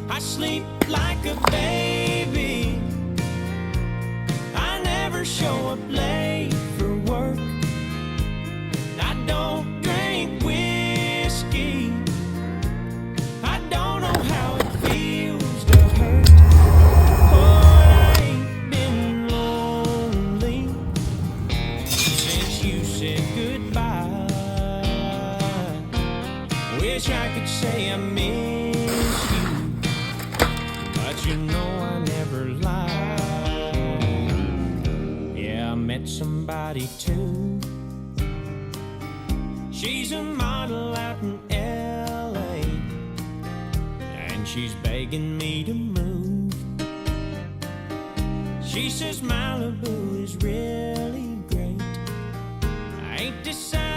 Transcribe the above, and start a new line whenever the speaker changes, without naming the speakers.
I sleep like a baby. I never show up late for work. I don't drink whiskey. I don't know how it feels to hurt. Oh, I ain't been lonely since you said goodbye. Wish I could say I miss you, but you know I never lie. Yeah, I met somebody too. She's a model out in LA, and she's begging me to move. She says Malibu is really great. I ain't decided